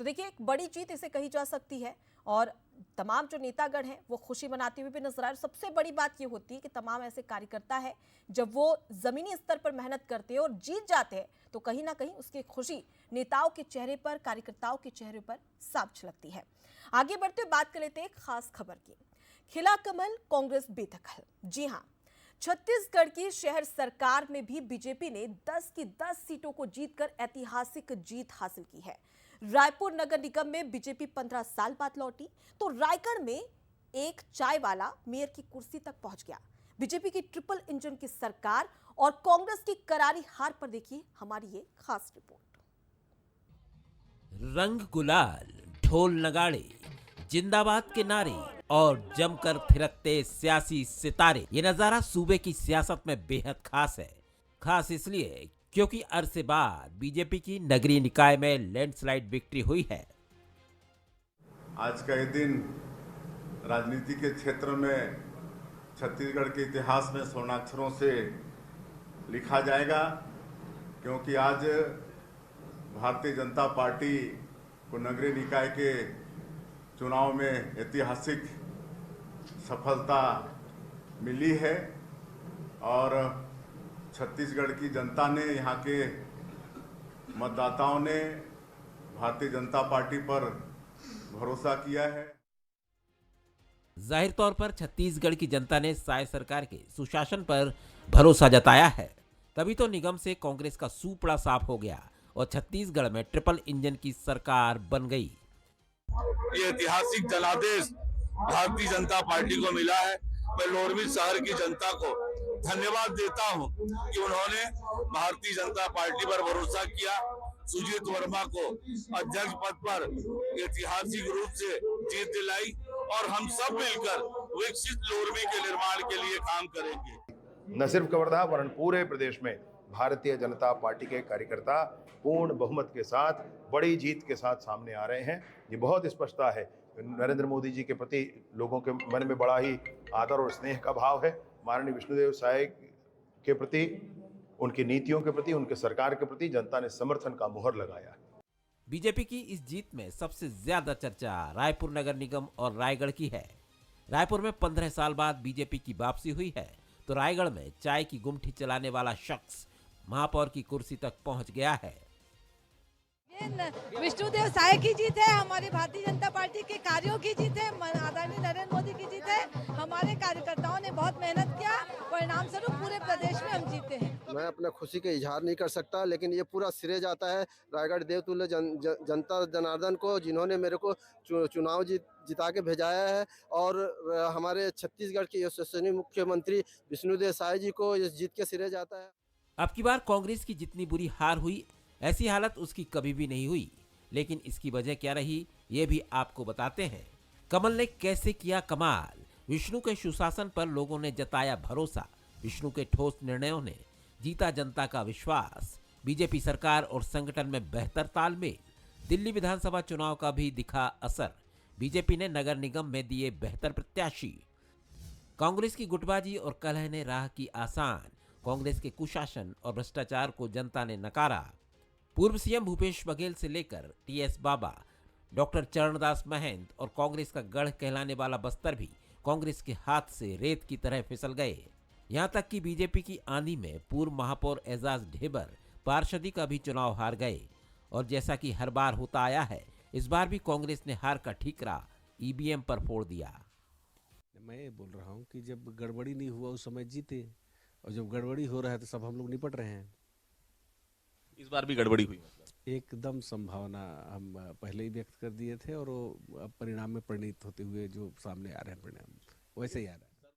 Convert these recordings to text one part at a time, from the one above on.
तो देखिए, एक बड़ी जीत इसे कही जा सकती है और तमाम जो नेतागण हैं वो खुशी मनाते हुए भी नजर आए। सबसे बड़ी बात ये होती है कि तमाम ऐसे कार्यकर्ता है, जब वो जमीनी स्तर पर मेहनत करते हैं और जीत जाते हैं तो कहीं ना कहीं उसकी खुशी नेताओं के चेहरे पर, कार्यकर्ताओं के चेहरे पर साफ झलकती है। आगे बढ़ते हुए बात कर लेते हैं एक खास खबर की। खिला कमल, कांग्रेस बेदखल। जी हां, छत्तीसगढ़ की शहर सरकार में भी बीजेपी ने 10 की 10 सीटों को जीतकर ऐतिहासिक जीत हासिल की है। रायपुर नगर निगम में बीजेपी 15 साल बाद लौटी तो रायगढ़ में एक चाय वाला मेयर की कुर्सी तक पहुंच गया। बीजेपी की ट्रिपल इंजन की सरकार और कांग्रेस की करारी हार पर देखिए हमारी ये खास रिपोर्ट। रंग गुलाल, ढोल नगाड़े, जिंदाबाद के नारे और जमकर थिरकते सियासी सितारे, ये नजारा सूबे की सियासत में बेहद खास है। खास इसलिए क्योंकि अरसे बाद बीजेपी की नगरीय निकाय में लैंडस्लाइड विक्ट्री हुई है। आज का ये दिन राजनीति के क्षेत्र में छत्तीसगढ़ के इतिहास में स्वर्णाक्षरों से लिखा जाएगा, क्योंकि आज भारतीय जनता पार्टी को नगरीय निकाय के चुनाव में ऐतिहासिक सफलता मिली है और छत्तीसगढ़ की जनता ने, यहाँ के मतदाताओं ने भारतीय जनता पार्टी पर भरोसा किया है। जाहिर तौर पर छत्तीसगढ़ की जनता ने साय सरकार के सुशासन पर भरोसा जताया है, तभी तो निगम से कांग्रेस का सूपड़ा साफ हो गया और छत्तीसगढ़ में ट्रिपल इंजन की सरकार बन गई। ये ऐतिहासिक जनादेश भारतीय जनता पार्टी को मिला है। मैं लोरवी शहर की जनता को धन्यवाद देता हूं कि उन्होंने भारतीय जनता पार्टी पर भरोसा किया। सुजीत वर्मा को अध्यक्ष पद पर ऐतिहासिक रूप से जीत दिलाई और हम सब मिलकर विकसित लोरवी के निर्माण के लिए काम करेंगे। न सिर्फ कवर्धा वरन पूरे प्रदेश में भारतीय जनता पार्टी के कार्यकर्ता पूर्ण बहुमत के साथ, बड़ी जीत के साथ सामने आ रहे हैं। ये बहुत स्पष्टता है, नरेंद्र मोदी जी के प्रति लोगों के मन में बड़ा ही आदर और स्नेह का भाव है। माननीय विष्णुदेव साय के प्रति, उनकी नीतियों के प्रति, उनके सरकार के प्रति जनता ने समर्थन का मुहर लगाया। बीजेपी की इस जीत में सबसे ज्यादा चर्चा रायपुर नगर निगम और रायगढ़ की है। रायपुर में 15 साल बाद बीजेपी की वापसी हुई है तो रायगढ़ में चाय की गुमठी चलाने वाला शख्स महापौर की कुर्सी तक पहुंच गया है। विष्णुदेव साय की जीत है, हमारी भारतीय जनता पार्टी के कार्यों की जीत है, आदरणीय नरेंद्र मोदी की जीत है। हमारे कार्यकर्ताओं ने बहुत मेहनत किया, परिणाम स्वरूप पूरे प्रदेश में हम जीते हैं। मैं अपने खुशी का इजहार नहीं कर सकता, लेकिन ये पूरा सिरे जाता है रायगढ़ देवतुल्य जनता जनार्दन को, जिन्होंने मेरे को चुनाव जिता के भेजाया है, और हमारे छत्तीसगढ़ के यशस्वी मुख्यमंत्री विष्णुदेव साय जी को इस जीत के सिरे जाता है। अब की बार कांग्रेस की जितनी बुरी हार हुई, ऐसी हालत उसकी कभी भी नहीं हुई। लेकिन इसकी वजह क्या रही, ये भी आपको बताते हैं। कमल ने कैसे किया कमाल। विष्णु के सुशासन पर लोगों ने जताया भरोसा। विष्णु के ठोस निर्णयों ने जीता जनता का विश्वास। बीजेपी सरकार और संगठन में बेहतर तालमेल। दिल्ली विधानसभा चुनाव का भी दिखा असर। बीजेपी ने नगर निगम में दिए बेहतर प्रत्याशी। कांग्रेस की गुटबाजी और कलह ने राह की आसान। कांग्रेस के कुशासन और भ्रष्टाचार को जनता ने नकारा। पूर्व सीएम भूपेश बघेल से लेकर टीएस बाबा, डॉक्टर चरणदास महंत और कांग्रेस का गढ़ कहलाने वाला बस्तर भी कांग्रेस के हाथ से रेत की तरह फिसल गए। यहां तक कि बीजेपी की आंधी में पूर्व महापौर एजाज ढेबर पार्षदी का भी चुनाव हार गए। और जैसा कि हर बार होता आया है, इस बार भी कांग्रेस ने हार का ठीकरा ईवीएम पर फोड़ दिया। मैं ये बोल रहा हूँ कि जब गड़बड़ी नहीं हुआ उस समय जीते, और जब गड़बड़ी हो रहा है तो सब हम लोग निपट रहे हैं। इस बार भी गड़बड़ी हुई? एकदम संभावना हम पहले ही व्यक्त कर दिए थे, और वो परिणाम में परिणित होते हुए जो सामने आ रहे हैं परिणाम वैसे ही आ रहा है।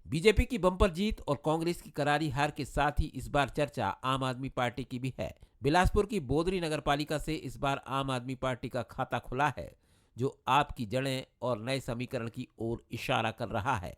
बीजेपी की बम्पर जीत और कांग्रेस की करारी हार के साथ ही इस बार चर्चा आम आदमी पार्टी की भी है। बिलासपुर की बोदरी नगरपालिका से इस बार आम आदमी पार्टी का खाता खुला है, जो आपकी जड़ें और नए समीकरण की ओर इशारा कर रहा है।